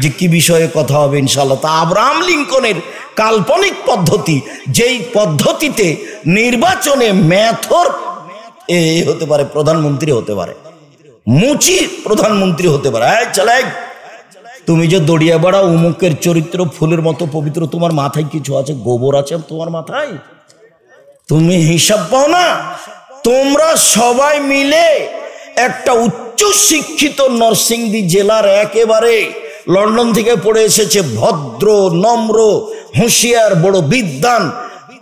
যে কি বিষয়ে কথা হবে ইনশাআল্লাহ। তা আব্রাহাম লিঙ্কনের কাল্পনিক পদ্ধতি, যেই পদ্ধতিতে নির্বাচনে মেথর হতে পারে, প্রধানমন্ত্রী হতে পারে, মুচি প্রধানমন্ত্রী হতে পারে। চলে, তুমি যে দড়িয়া বাড়া উমুকের চরিত্র ফুলের মতো পবিত্র, তোমার মাথায় কিছু আছে, গোবর আছে তোমার মাথায়, তুমি হিসাব পাও না? তোমরা সবাই মিলে একটা উচ্চ শিক্ষিত নরসিংদী জেলার একেবারে লন্ডন থেকে পড়ে এসেছে ভদ্র নম্র হুঁশিয়ার বড় বিদ্বান,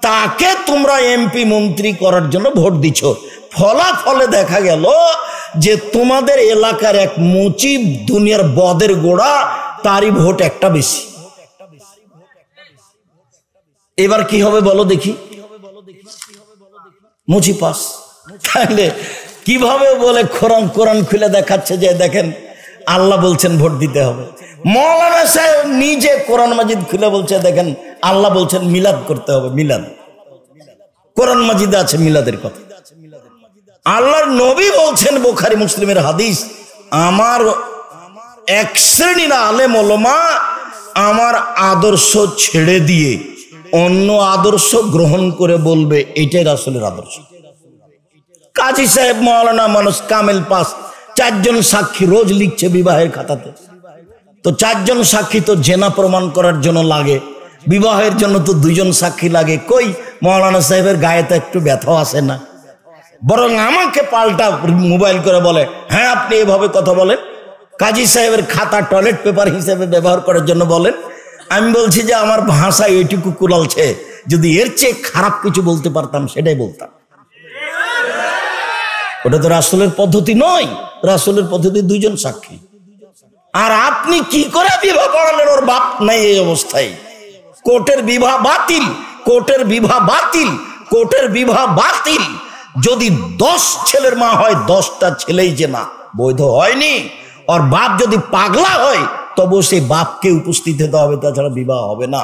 তাকে তোমরা এমপি মন্ত্রী করার জন্য ভোট দিচ্ছ। ফলাফলে দেখা গেল যে তোমাদের এলাকার এক মুচি দুনিয়ার বদের গোড়া, তারই ভোট একটা বেশি। এবার কি হবে বলো দেখি? মুচি পাস। তাহলে কিভাবে বলে কোরআন কোরআন খুলে দেখাচ্ছে যে দেখেন আল্লাহ বলছেন ভোট দিতে হবে। মৌলানা সাহেব নিজে কোরআন মাজিদ খুলে বলছে দেখেন আল্লাহ বলছেন মিলাদ করতে হবে। মিলাদ কোরআন মাজিদে আছে, মিলাদের কথা। আল্লাহর নবী বলছেন, বুখারী মুসলিমের হাদিস, আমার এক শ্রেণীর আলেম ওলামা আমার আদর্শ ছেড়ে দিয়ে অন্য আদর্শ গ্রহণ করে বলবে এটাই রাসূলের আদর্শ। কাজী সাহেব মাওলানা মানুষ কামেল পাস, 4 জন সাক্ষী রোজ লিখছে বিবাহের খাতাতে। তো 4 জন সাক্ষী তো জেনা প্রমাণ করার জন্য লাগে, বিবাহের জন্য তো 2 জন সাক্ষী লাগে। কই মাওলানা সাহেবের গায়ে তো একটু ব্যথাও আসে না, বরং আমাকে পাল্টা মোবাইল করে বলে হ্যাঁ আপনি এভাবে কথা বলেন, কাজী সাহেবের খাতা টয়লেট পেপার হিসেবে ব্যবহার করার জন্য বলেন। আমি বলছি যে আমার ভাষা এইটুকু কুলালছে, যদি এর চেয়ে খারাপ কিছু বলতে পারতাম সেটাই বলতাম। ওটা তো রাসূলের পদ্ধতি নয়, রাসূলের পদ্ধতি 2 জন সাক্ষী। আর আপনি কি করে বিবাহ পড়ালেন? ওর বাপ নাই এই অবস্থায়। কোর্টের বিবাহ বাতিল, কোর্টের বিবাহ বাতিল, কোর্টের বিবাহ বাতিল। যদি 10 ছেলের মা হয় 10টা ছেলেই যে না বৈধ হয়নি। আর বাপ যদি পাগলা হয় তবু সেই বাপকে উপস্থিত হতে হবে, তাছাড়া বিবাহ হবে না।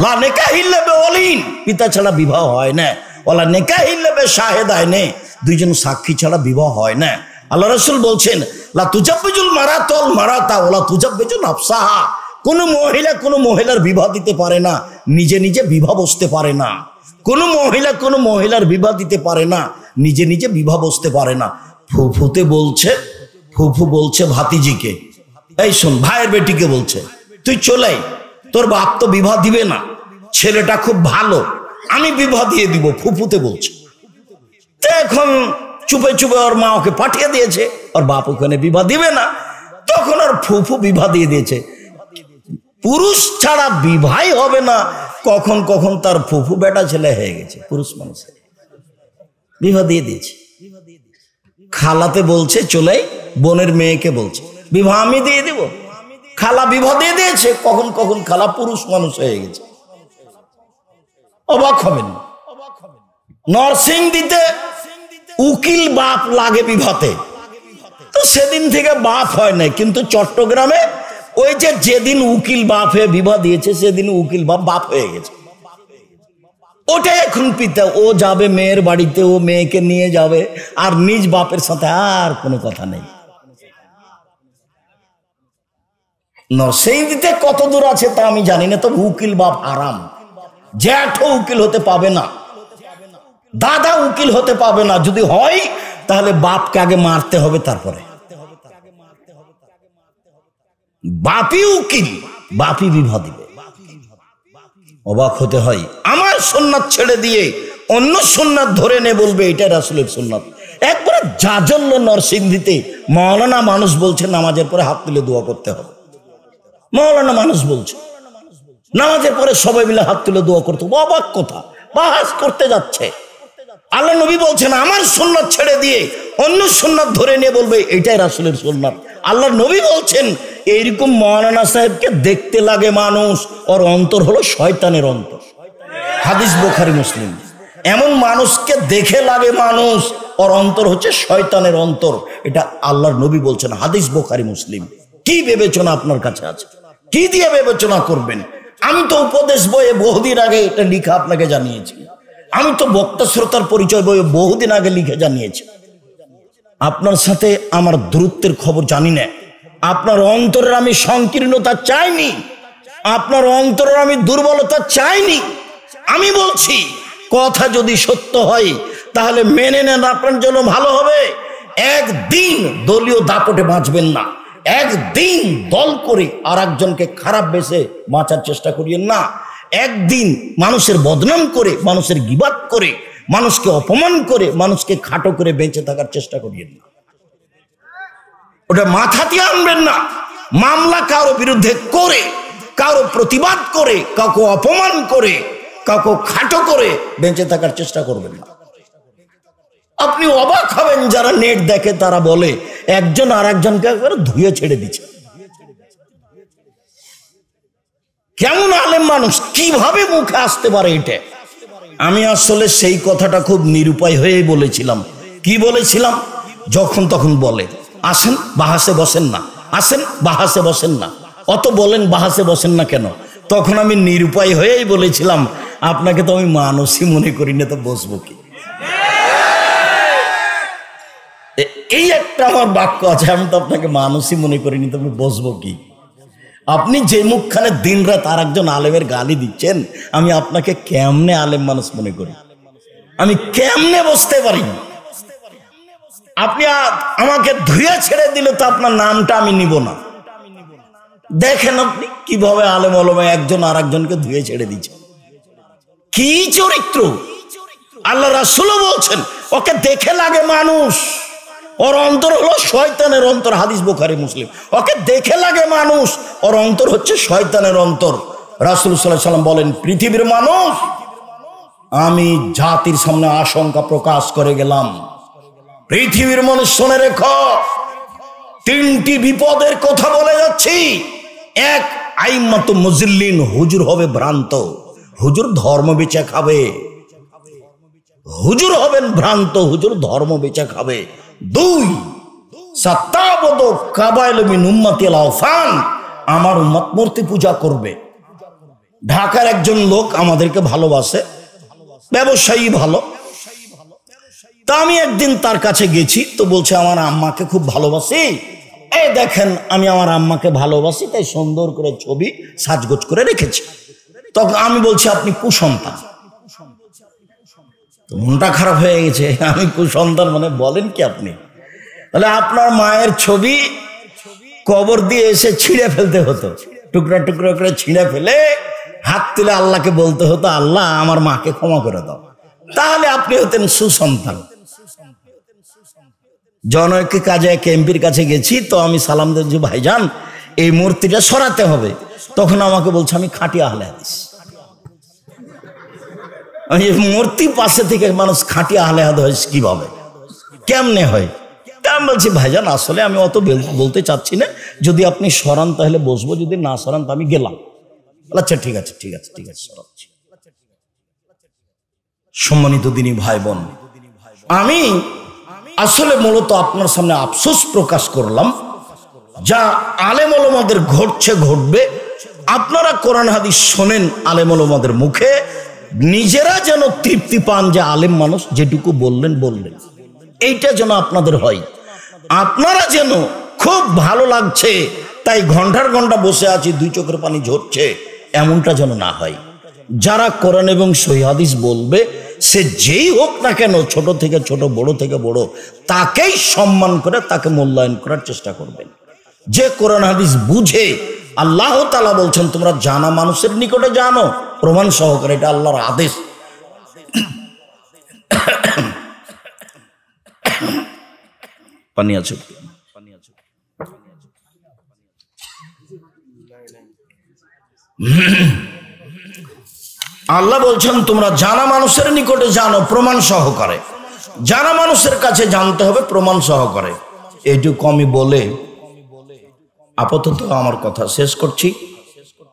লা নিকাহ ইল্লা বিওয়ালিন, পিতা ছাড়া বিবাহ হয় না। ওয়ালা নিকাহ ইল্লা বিশাহিদাইনি, 2 জন সাক্ষী ছাড়া বিবাহ হয় না। আল্লাহ রাসূল বলছেন লা তুজাব্বিজুল মারাতুল মারাতা ওয়ালা তুজাব্বিজু নাফসাহা, কোন মহিলা কোন মহিলার বিবাহ দিতে পারে না, নিজে নিজে বিবাহ বসতে পারে না। কোন মহিলা কোন মহিলার বিবাহ দিতে পারে না, নিজে নিজে বিবাহ বসতে পারে না। ফুফুতে বলছে, ফুফু বলছে ভাতিজিকে, এই শোন, ভাইয়ের বেটিকে বলছে তুই চলে, তোর বাপ তো বিবাহ দিবে না, ছেলেটা খুব ভালো, আমি বিবাহ দিয়ে দিব। ফুফুতে বলছে। এখন চুপে চুপে ওর মা ওকে পাঠিয়ে দিয়েছে, ওর বাপ ওখানে বিবাহ দিবে না, তখন ওর ফুফু বিবাহ দিয়ে দিয়েছে। পুরুষ ছাড়া বিবাহ হবে না। কখন কখন তার ফুফু বেটা ছেলে হয়ে গেছে, পুরুষ মানুষ বিবাহ দিয়ে দিয়েছে। খালাতে বলছে চলে, বোনের মেয়েকে বলছে বিবাহ আমি দিয়ে দিব। খালা বিবাহ দিয়ে দিয়েছে, কখন কখন খালা পুরুষ মানুষ হয়ে গেছে। অবাক হবেন। নরসিংদীতে উকিল বাপ লাগে বিবাহতে, তো সেদিন থেকে বাপ হয় নাই। কিন্তু চট্টগ্রামে ওই যে যেদিন উকিল বাপ হয়ে বিবাহ দিয়েছে সেদিন উকিল বাপ বাপ হয়ে গেছে। ওটাই এখন পিতা। ও যাবে মেয়ের বাড়িতে, ও মেয়েকে নিয়ে যাবে, আর নিজ বাপের সাথে আর কোনো কথা নেই। নরসিংদীতে কত দূর আছে তা আমি জানি না, তবে উকিল বাপ হারাম। জ্যাঠও উকিল হতে পাবে না, দাদা উকিল হতে পাবে না। যদি হয় তাহলে বাপকে আগে মারতে হবে, তারপরে বাপই উকিল, বাপই বিবাহ দিবে। অবাক হতে হয়। আমার সুন্নাত ছেড়ে দিয়ে অন্য সুন্নাত ধরে নে বলবে এটা রাসূলের সুন্নাত। একবারে জাজল্য নরসিংদীতে মাওলানা মানুষ বলছে নামাজের পরে হাত তুলে দোয়া করতে হবে। মাওলানা মানুষ বলছে নামাজের পরে সবাই মিলে হাত তুলে দোয়া করতে হবে। অবাক কথা, বাহাস করতে যাচ্ছে। আল্লাহ নবী বলছেন আমার সুন্নাত ছেড়ে দিয়ে অন্য সুন্নাত ধরে নিয়ে বলবে এটাই রাসূলের সুন্নাত। আল্লাহ নবী বলছেন এইরকম মাওলানা সাহেবকে দেখতে লাগে মানুষ, ওর অন্তর হলো শয়তানের অন্তর। হাদিস বুখারী মুসলিম। এমন মানুষকে দেখে লাগে মানুষ, ওর অন্তর হচ্ছে শয়তানের অন্তর। এটা আল্লাহর নবী বলছেন, হাদিস বুখারী মুসলিম। কি বিবেচনা আপনার কাছে আছে? কি দিয়ে বিবেচনা করবেন? আমি তো উপদেশ বইয়ে বহুদিন আগে এটা লিখা আপনাকে জানিয়েছি। আমি তো বক্তা শ্রোতার পরিচয় বইয়ে বহুদিন আগে লিখে জানিয়েছি। আপনার সাথে আমার দূরত্বের খবর জানি না, আপনার অন্তরের আমি সংকীর্ণতা চাইনি, আপনার অন্তরের আমি দুর্বলতা চাইনি। আমি বলছি কথা যদি সত্য হয় তাহলে মেনে নেন, আপনার জন্য ভালো হবে। একদিন দলীয় দাপটে বাঁচবেন না, একদিন দল করে আর একজনকে খারাপ বেসে বাঁচার চেষ্টা করিয়েন না। একদিন মানুষের বদনাম করে, মানুষের গিবাত করে, মানুষকে অপমান করে, মানুষকে খাটো করে বেঁচে থাকার চেষ্টা করিয়েন না। ওটা মাথাতে আনবেন না। মামলা কারো বিরুদ্ধে করে, কারো প্রতিবাদ করে, কাউকে অপমান করে, কাউকে খাটো করে বেঁচে থাকার চেষ্টা করবেন না। আপনি অবাক হবেন যারা নেট দেখে, তারা বলে একজন আর একজনকে একবারে ধুয়ে ছেড়ে দিচ্ছে। কেমন আলেম মানুষ, কিভাবে মুখে আসতে পারে এটা? আমি আসলে সেই কথাটা খুব নিরুপায় হয়েই বলেছিলাম। কি বলেছিলাম? যখন তখন বলে আসেন বাহাসে বসেন না, আসেন বাহাসে বসেন না, অত বলেন বাহাসে বসেন না কেন? তখন আমি নিরুপায় হয়েই বলেছিলাম আপনাকে তো আমি মানুষই মনে করি না, তো বসবো কি? এই একটা আমার বাক্য আছে, আমি তো আপনাকে মানুষই মনে করিনি, তো আমি বসবো কি? আপনি যে মুখখানে দিন রাত আর একজন আলেমের গালি দিচ্ছেন, আমি আপনাকে কেমনে আলেম মানুষ মনে করি? আমি কেমনে বসতে পারি? আপনি আমাকে ধুয়ে ছেড়ে দিলে তো আপনার নামটা আমি নিব না। দেখেন আপনি কিভাবে আলেম ওলামা একজন আর একজনকে ধুয়ে ছেড়ে দিচ্ছে। কি চরিত্র! আল্লাহ রাসূলও বলছেন ওকে দেখে লাগে মানুষ, ওর অন্তর হলো শয়তানের অন্তর। হাদিস বুখারী মুসলিম। ওকে দেখে লাগে মানুষ, ওর অন্তর হচ্ছে শয়তানের অন্তর। রাসূল সাল্লাল্লাহু আলাইহি ওয়াসাল্লাম বলেন, পৃথিবীর মানুষ, আমি জাতির সামনে আশঙ্কা প্রকাশ করে গেলাম, পৃথিবীর মানুষ শুনে রেখো, তিনটি বিপদের কথা বলে যাচ্ছি। এক, আইম্মাতু মুজিল্লিন, হুজুর হবে ভ্রান্ত, হুজুর ধর্ম বেচে খাবে, হুজুর হবেন ভ্রান্ত, হুজুর ধর্ম বেচে খাবে। দুই, সাত্তাবদু কাবাইল মিন উম্মতিল আওফান, আমার উম্মত মূর্তি পূজা করবে। ঢাকার একজন লোক আমাদেরকে ভালোবাসে, ব্যবসায়ী ভালো। তা আমি একদিন তার কাছে গেছি, তো বলছে আমার আম্মাকে খুব ভালোবাসি। এই দেখেন আমি আমার আম্মাকে ভালোবাসি, তাই সুন্দর করে ছবি সাজগোজ করে রেখেছি। তখন আমি বলছি আপনি কুসন্তান। মনটা খারাপ হয়ে গেছে, আমি কুসন্তান মানে বলেন কি আপনি? তাহলে আপনার মায়ের ছবি কবর দিয়ে এসে ছিঁড়ে ফেলতে হতো, টুকরা টুকরা করে ছিঁড়ে ফেলে হাত তুলে আল্লাহকে বলতে হতো, আল্লাহ আমার মাকে ক্ষমা করে দাও, তাহলে আপনি হতেন সুসন্তান। জনৈক কাজে এক এমপির কাছে গেছি, তো আমি সালাম দিয়েছি, ভাইজান এই মূর্তিটা সরাতে হবে। তখন আমাকে বলছে আমি খাঁটি আহলে হাদিস। মূর্তি পাশে থেকে মানুষ খাঁটি আহলে হাদিস কিভাবে, কেমনে হয়? আমি বলছি ভাইজান আসলে আমি অত বলতে চাচ্ছি না, যদি আপনি সরান তাহলে বসবো, যদি না সরান তো আমি গেলাম। আচ্ছা ঠিক আছে ঠিক আছে ঠিক আছে, সরাচ্ছি। সম্মানিত দিনী ভাই বোন, আমি আসলে মূলত আপনার সামনে আফসোস প্রকাশ করলাম, যা আলেম ওলামাদের ঘটছে ঘটবে। আপনারা কোরআন হাদিস শোনেন আলেম ওলামাদের মুখে, নিজেরা যেন তৃপ্তি পান যে আলেম মানুষ যেটুকু বললেন বললেন, এইটা যেন আপনাদের হয়। আপনারা যেন খুব ভালো লাগছে তাই ঘন্টার ঘন্টা বসে আছি, দুই চোখের পানি ঝরছে, এমনটা যেন না হয়। যারা কোরআন এবং সহিহ হাদিস বলবে, সে যেই হোক না কেন, ছোট থেকে ছোট, বড় থেকে বড়, তাকেই সম্মান করে তাকে মূল্যায়ন করার চেষ্টা করবেন। যে কোরআন হাদিস বুঝে, আল্লাহ তাআলা বলছেন তোমরা জানা মানুষের নিকটে জানো, প্রমাণ সহকারে, এটা আল্লাহর আদেশ। পানি আছে? আল্লাহ বলছেন তোমরা জানা মানুষের নিকটে জানো প্রমাণ সহকারে। জানা মানুষের কাছে জানতে হবে প্রমাণ সহকারে। এইটুকু আমি বলে আপাতত আমার কথা শেষ করছি।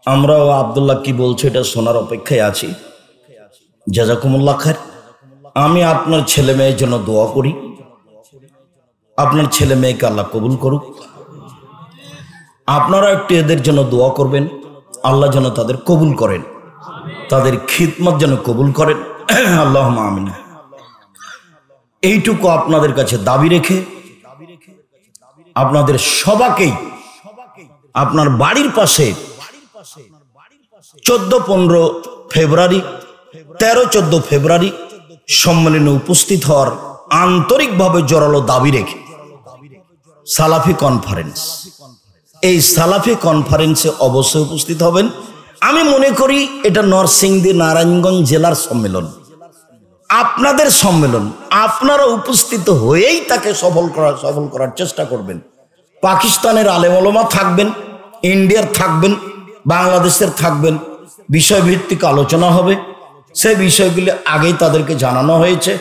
আমরাও আব্দুল্লাহ কি বলছে এটা শোনার অপেক্ষায় আছি। জাযাকুমুল্লাহ খায়র। আমি আপনার ছেলে মেয়ের জন্য দোয়া করি, আপনার ছেলে মেয়েকে আল্লাহ কবুল করুক। আপনারা একটু এদের জন্য দোয়া করবেন, আল্লাহ যেন তাদের কবুল করেন, তাদের খিদমত যেন কবুল করেন। আল্লাহুম্মা আমিন। এইটুকু আপনাদের কাছে দাবি রেখে আপনাদের সবাইকেই আপনার বাড়ির পাশে 14-15 ফেব্রুয়ারি 13-14 ফেব্রুয়ারি সম্মেলনে উপস্থিত হওয়ার আন্তরিকভাবে জোরালো দাবি রেখে সালাফি কনফারেন্স, এই সালাফি কনফারেন্সে অবশ্যই উপস্থিত হবেন। আমি মনে করি এটা নরসিংদী নারায়ণগঞ্জ জেলার সম্মেলন, আপনাদের সম্মেলন, আপনারা উপস্থিত হয়েই তাকে সফল করার চেষ্টা করবেন। পাকিস্তানের আলেম ওলামা থাকবেন, ইন্ডিয়ার থাকবেন, বাংলাদেশের থাকবেন, বিষয়ভিত্তিক আলোচনা হবে। সেই বিষয়গুলি আগেই তাদেরকে জানানো হয়েছে।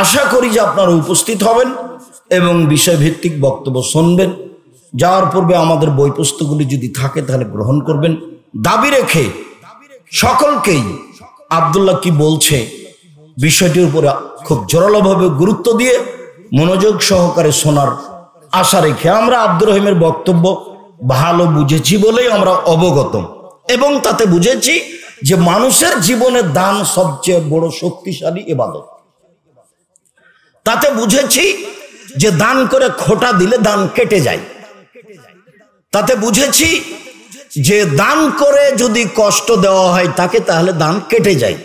আশা করি যে আপনারা উপস্থিত হবেন এবং বিষয়ভিত্তিক বক্তব্য শুনবেন। যাওয়ার পূর্বে আমাদের বই পুস্তকগুলি যদি থাকে তাহলে গ্রহণ করবেন। দাবি রেখে সকলকেই আব্দুল্লাহ কি বলছে বিষয়টির উপরে খুব জোরালোভাবে গুরুত্ব দিয়ে মনোযোগ সহকারে শোনার আশা রেখে আমরা আব্দুর রহিমের বক্তব্য ভালো বুঝেছি বলেই আমরা অবগত, এবং তাতে বুঝেছি যে মানুষের জীবনে দান সবচেয়ে বড় শক্তিশালী ইবাদত। তাতে বুঝেছি যে দান করে খোটা দিলে দান কেটে যায়। তাতে বুঝেছি যে দান করে যদি কষ্ট দেওয়া হয় তাকে, তাহলে দান কেটে যায়।